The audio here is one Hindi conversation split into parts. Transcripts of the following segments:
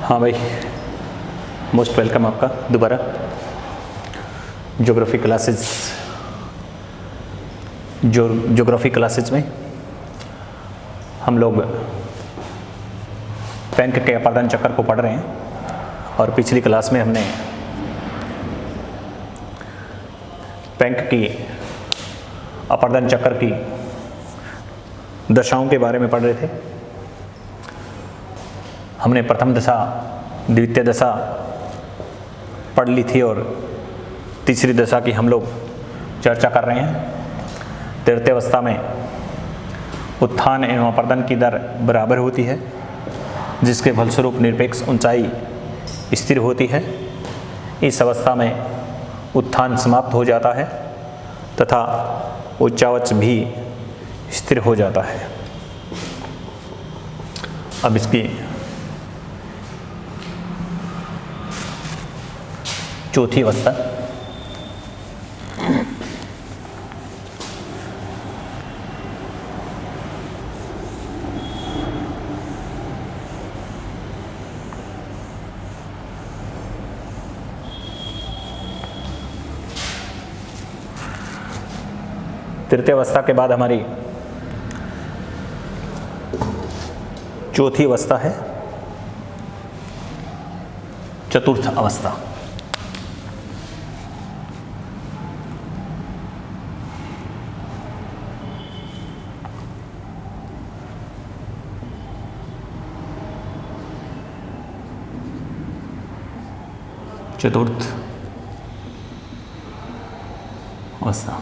हाँ भाई, मोस्ट वेलकम आपका दोबारा ज्योग्राफी क्लासेज में। हम लोग पेंक के अपर्दन चक्र को पढ़ रहे हैं और पिछली क्लास में हमने पेंक की अपर्दन चक्र की दशाओं के बारे में पढ़ रहे थे। हमने प्रथम दशा, द्वितीय दशा पढ़ ली थी और तीसरी दशा की हम लोग चर्चा कर रहे हैं। तृतीय अवस्था में उत्थान एवं अपर्दन की दर बराबर होती है, जिसके फलस्वरूप निरपेक्ष ऊंचाई स्थिर होती है। इस अवस्था में उत्थान समाप्त हो जाता है तथा उच्चावच भी स्थिर हो जाता है। अब इसकी चौथी अवस्था, तृतीय अवस्था के बाद हमारी चौथी अवस्था है चतुर्थ अवस्था। चतुर्थ अवस्था,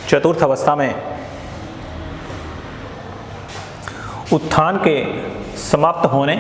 चतुर्थ अवस्था में उत्थान के समाप्त होने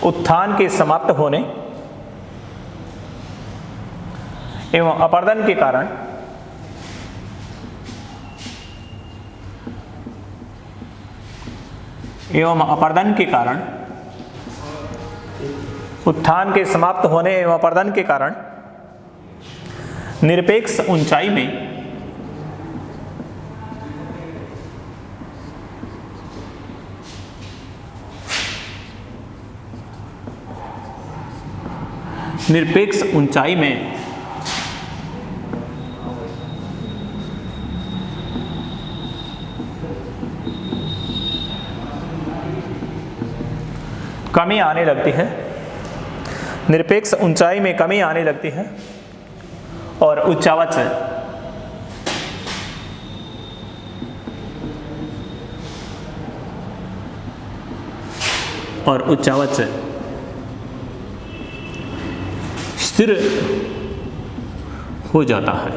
उत्थान के समाप्त होने एवं अपर्दन के कारण उत्थान के समाप्त होने एवं अपर्दन के कारण निरपेक्ष ऊंचाई में कमी आने लगती है। निरपेक्ष ऊंचाई में कमी आने लगती है और उच्चावच स्थिर हो जाता है।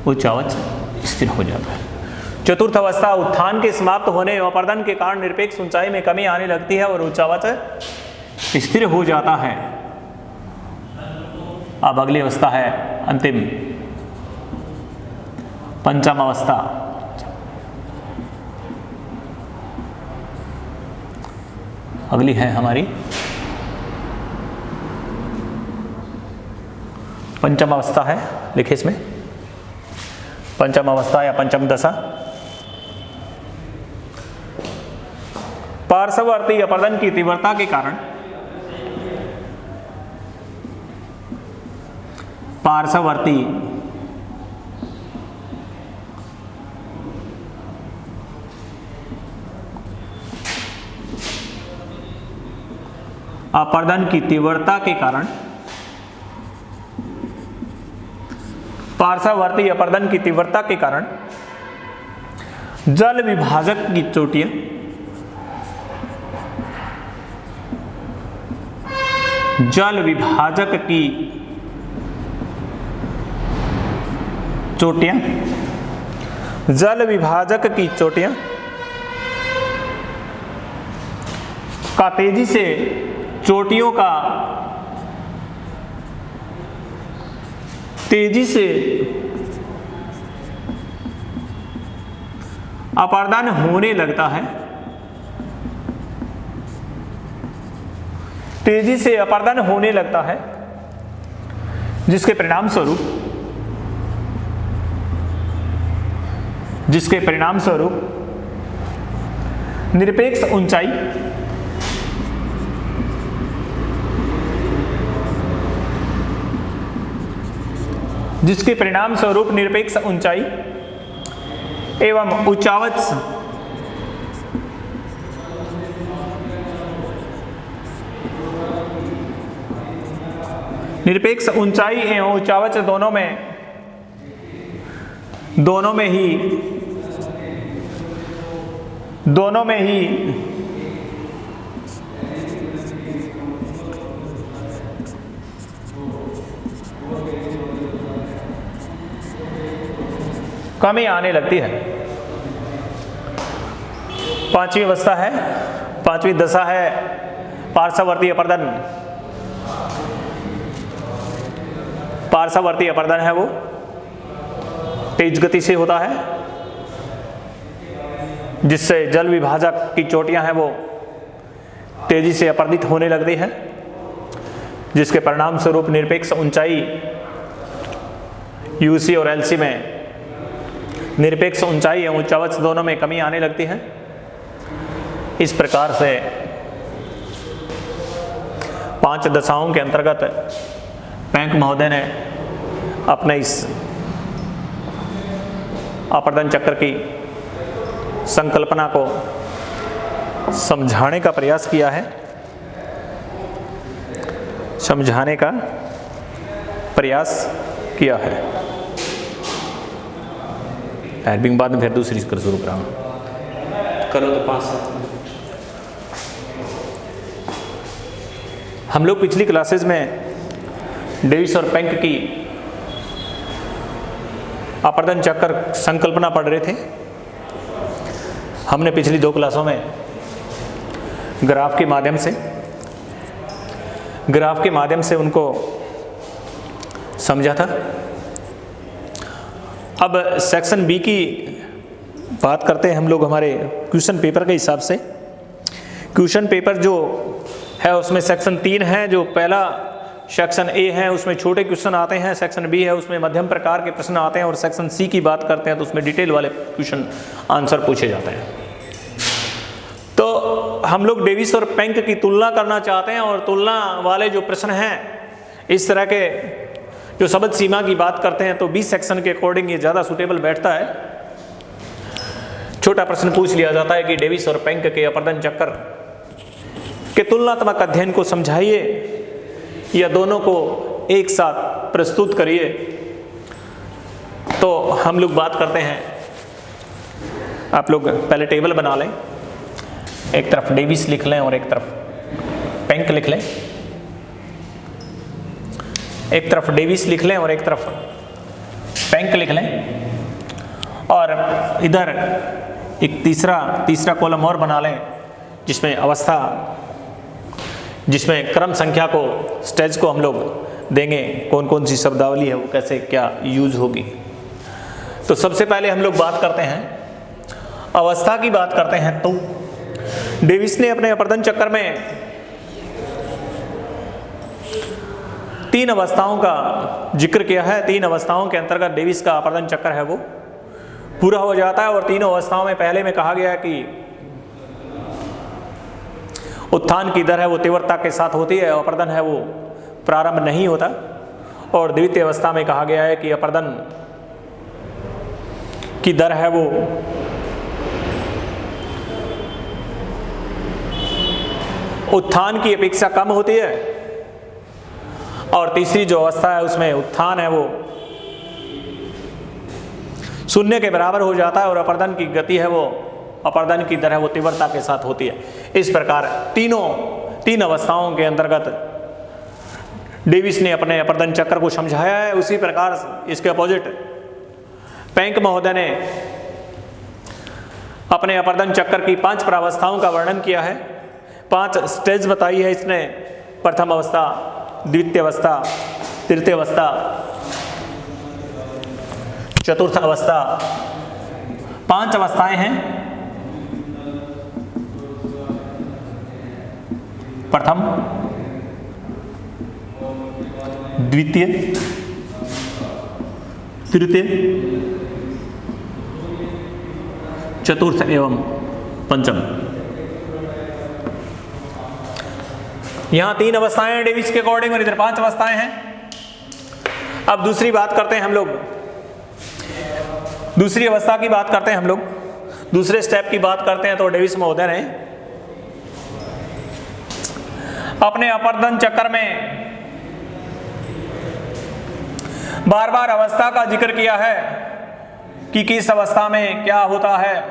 उच्चावच स्थिर हो जाता है। चतुर्थ अवस्था, उत्थान के समाप्त होने एवं अपर्दन के कारण निरपेक्ष ऊंचाई में कमी आने लगती है और उच्चावच स्थिर हो जाता है। अब अगली अवस्था है अंतिम पंचम अवस्था। अगली है हमारी पंचम अवस्था है, लिखिए इसमें पंचम अवस्था या पंचम दशा। पार्श्ववर्ती अपर्दन की तीव्रता के कारण अपर्दन की तीव्रता के कारण पार्श्ववर्ती अपर्दन की तीव्रता के कारण जल विभाजक की चोटियां जल विभाजक की चोटियां का तेजी से चोटियों का तेजी से अपर्दन होने लगता है, तेजी से अपर्दन होने लगता है, जिसके परिणाम स्वरूप निरपेक्ष ऊंचाई एवं उच्चावच निरपेक्ष ऊंचाई एवं उच्चावच दोनों में ही कमी आने लगती है। पांचवी अवस्था है, पांचवी दशा है पार्श्ववर्ती अपर्दन। पार्श्ववर्ती अपर्दन है वो तेज गति से होता है, जिससे जल विभाजक की चोटियां हैं वो तेजी से अपर्दित होने लगती है, जिसके परिणाम स्वरूप निरपेक्ष ऊंचाई यूसी और एलसी में निरपेक्ष ऊंचाई एवं उच्चावच दोनों में कमी आने लगती है। इस प्रकार से 5 दशाओं के अंतर्गत पैंक महोदय ने अपने इस अपर्दन चक्र की संकल्पना को समझाने का प्रयास किया है, टाइपिंग बाद में फिर दूसरी कर शुरू कराऊंगा। करो तो 5-7 मिनट। हम लोग पिछली क्लासेस में डेविस और पैंक की अपर्दन चक्र संकल्पना पढ़ रहे थे। हमने पिछली 2 क्लासों में ग्राफ के माध्यम से उनको समझा था। अब सेक्शन बी की बात करते हैं हम लोग हमारे क्वेश्चन पेपर के हिसाब से। क्वेश्चन पेपर जो है उसमें सेक्शन 3 है, जो पहला सेक्शन ए है उसमें छोटे क्वेश्चन आते हैं, सेक्शन बी है उसमें मध्यम प्रकार के प्रश्न आते हैं, और सेक्शन सी की बात करते हैं तो उसमें डिटेल वाले क्वेश्चन आंसर पूछे जाते हैं। तो हम लोग डेविस और पैंक की तुलना करना चाहते हैं, और तुलना वाले जो प्रश्न हैं इस तरह के जो शब्द सीमा की बात करते हैं तो 20 सेक्शन के अकॉर्डिंग ये ज़्यादा सूटेबल बैठता है। छोटा प्रश्न पूछ लिया जाता है कि डेविस और पैंक के अपर्दन चक्र के तुलनात्मक अध्ययन को समझाइए या दोनों को एक साथ प्रस्तुत करिए। तो हम लोग बात करते हैं, आप लोग पहले टेबल बना लें, एक तरफ डेविस लिख लें और एक तरफ पैंक लिख लें, एक तरफ डेविस लिख लें और एक तरफ पैंक लिख लें, और इधर एक तीसरा कॉलम और बना लें जिसमें क्रम संख्या को, स्टेज को हम लोग देंगे, कौन कौन सी शब्दावली है वो कैसे क्या यूज होगी। तो सबसे पहले हम लोग बात करते हैं, अवस्था की बात करते हैं। तो डेविस ने अपने अपर्दन चक्र में 3 अवस्थाओं का जिक्र किया है। 3 अवस्थाओं के अंतर्गत डेविस का अपर्दन चक्र है वो पूरा हो जाता है, और तीनों अवस्थाओं में पहले में कहा गया है कि उत्थान की दर है वो तीव्रता के साथ होती है, अपर्दन है वो प्रारंभ नहीं होता, और द्वितीय अवस्था में कहा गया है कि अपर्दन की दर है वो उत्थान की अपेक्षा कम होती है, और तीसरी जो अवस्था है उसमें उत्थान है वो 0 के बराबर हो जाता है, और अपर्दन की गति है वो, अपर्दन की दर है वो तीव्रता के साथ होती है। इस प्रकार 3 अवस्थाओं के अंतर्गत डेविस ने अपने अपर्दन चक्र को समझाया है। उसी प्रकार इसके अपोजिट पैंक महोदय ने अपने अपर्दन चक्र की 5 प्रावस्थाओं का वर्णन किया है, 5 स्टेज बताई है इसने प्रथम अवस्था, द्वितीय अवस्था, तृतीय अवस्था, चतुर्थ अवस्था, 5 अवस्थाएं हैं। प्रथम, द्वितीय, तृतीय, चतुर्थ एवं पंचम। यहां 3 अवस्थाएं हैं डेविस के अकॉर्डिंग और इधर 5 अवस्थाएं हैं। अब दूसरी बात करते हैं हम लोग, दूसरी अवस्था की बात करते हैं हम लोग, दूसरे स्टेप की बात करते हैं। तो डेविस महोदय ने अपने अपर्दन चक्र में बार बार अवस्था का जिक्र किया है कि किस अवस्था में क्या होता है,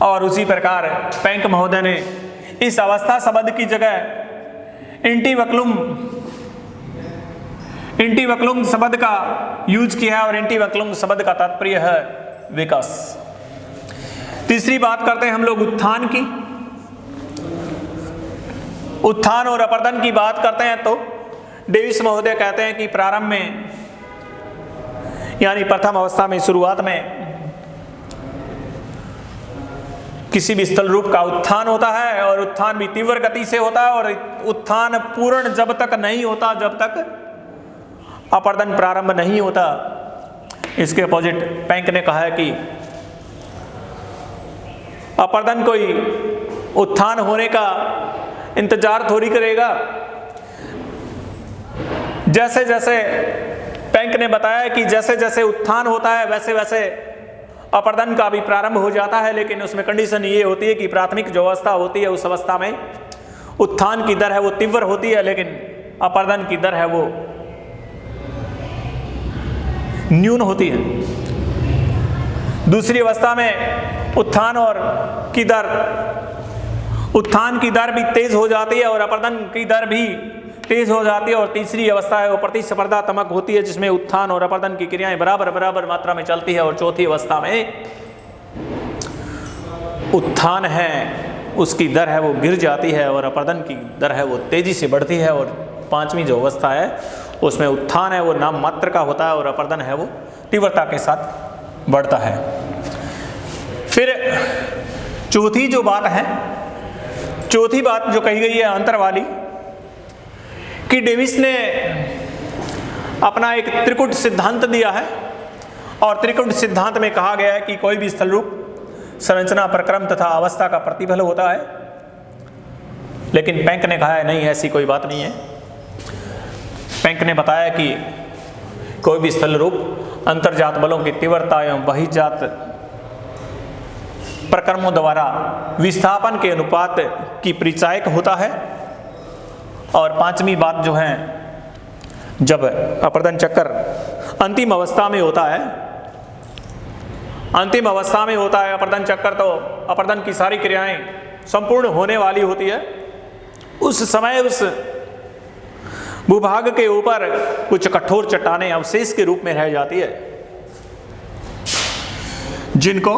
और उसी प्रकार पेंक महोदय ने इस अवस्था शब्द की जगह इंटीवक्लुम शब्द का यूज किया है और इंटीवक्लुम शब्द का तात्पर्य है विकास। तीसरी बात करते हैं हम लोग उत्थान की। उत्थान और अपर्दन की बात करते हैं तो डेविस महोदय कहते हैं कि प्रारंभ में यानी प्रथम अवस्था में, शुरुआत में किसी भी स्थल रूप का उत्थान होता है और उत्थान भी तीव्र गति से होता है, और उत्थान पूर्ण जब तक नहीं होता जब तक अपर्दन प्रारंभ नहीं होता। इसके अपोजिट पेंक ने कहा है कि अपर्दन कोई उत्थान होने का इंतजार थोड़ी करेगा। जैसे जैसे पेंक ने बताया कि जैसे जैसे उत्थान होता है वैसे वैसे अपर्दन का भी प्रारंभ हो जाता है, लेकिन उसमें कंडीशन ये होती है कि प्राथमिक जो अवस्था होती है उस अवस्था में उत्थान की दर है वो तीव्र होती है, लेकिन अपर्दन की दर है वो न्यून होती है। दूसरी अवस्था में उत्थान की दर भी तेज हो जाती है और अपर्दन की दर भी तेज हो जाती है। और तीसरी अवस्था है वो प्रतिस्पर्धात्मक होती है, जिसमें उत्थान और अपर्दन की क्रियाएं बराबर मात्रा में चलती है। और चौथी अवस्था में उत्थान है उसकी दर है वो गिर जाती है और अपर्दन की दर है वो तेजी से बढ़ती है। और पांचवी जो अवस्था है उसमें उत्थान है वो नाम मात्र का होता है और अपर्दन है वो तीव्रता के साथ बढ़ता है। फिर चौथी जो बात है, चौथी बात जो कही गई है अंतर वाली, कि डेविस ने अपना एक त्रिकुट सिद्धांत दिया है और त्रिकुट सिद्धांत में कहा गया है कि कोई भी स्थल रूप संरचना, प्रक्रम तथा अवस्था का प्रतिफल होता है। लेकिन पेंक ने कहा है नहीं, ऐसी कोई बात नहीं है। पेंक ने बताया कि कोई भी स्थल रूप अंतर्जात बलों की तीव्रता एवं बहिर्जात प्रक्रमों द्वारा विस्थापन के अनुपात की परिचायक होता है। और पांचवी बात जो है, जब अपर्दन चक्र अंतिम अवस्था में होता है, अंतिम अवस्था में होता है अपर्दन चक्र, तो अपर्दन की सारी क्रियाएं संपूर्ण होने वाली होती है। उस समय उस भूभाग के ऊपर कुछ कठोर चट्टानें अवशेष के रूप में रह जाती है, जिनको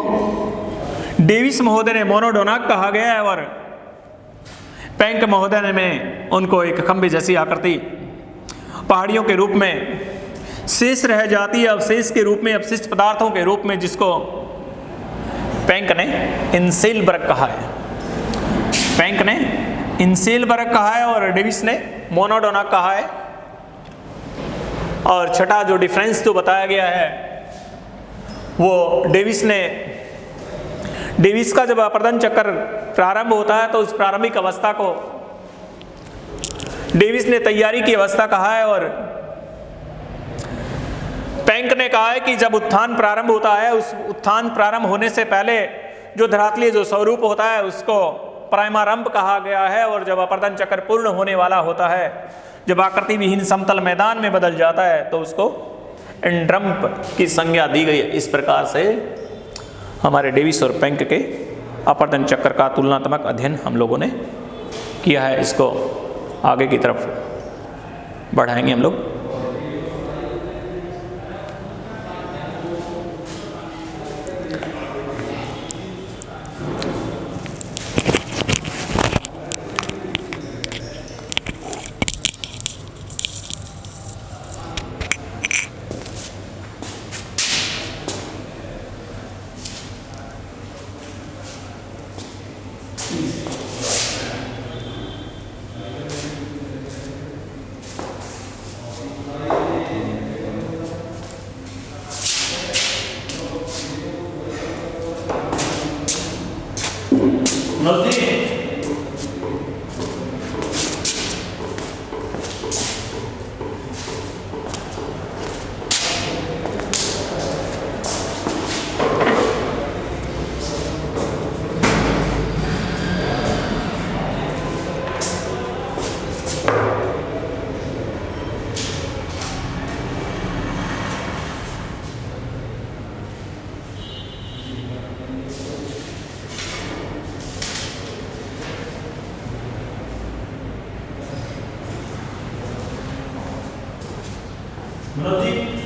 डेविस महोदय ने मोनोडोनाक कहा गया है और पेंक महोदय ने उनको एक खंबे जैसी आकृति पहाड़ियों के रूप में शेष रह जाती है, अवशेष के रूप में, अपशिष्ट पदार्थों के रूप में, जिसको पेंक ने इंसेलबर्ग कहा है। पेंक ने इंसेलबर्ग कहा है और डेविस ने मोनोडोनाक कहा है। और छठा जो डिफरेंस जो बताया गया है वो डेविस का जब अपर्दन चक्र प्रारंभ होता है तो उस प्रारंभिक अवस्था को डेविस ने तैयारी की अवस्था कहा है और पेंक ने कहा है कि जब उत्थान प्रारंभ होता है, उस उत्थान प्रारंभ होने से पहले जो धरातलीय जो स्वरूप होता है उसको प्राइमारंभ कहा गया है। और जब अपर्दन चक्र पूर्ण होने वाला होता है, जब आकृति विहीन समतल मैदान में बदल जाता है, तो उसको एंड्रम्प की संज्ञा दी गई है। इस प्रकार से हमारे डेविस और पेंक के अपर्दन चक्र का तुलनात्मक अध्ययन हम लोगों ने किया है। इसको आगे की तरफ बढ़ाएंगे हम लोग। मनोज जी, मनोज जी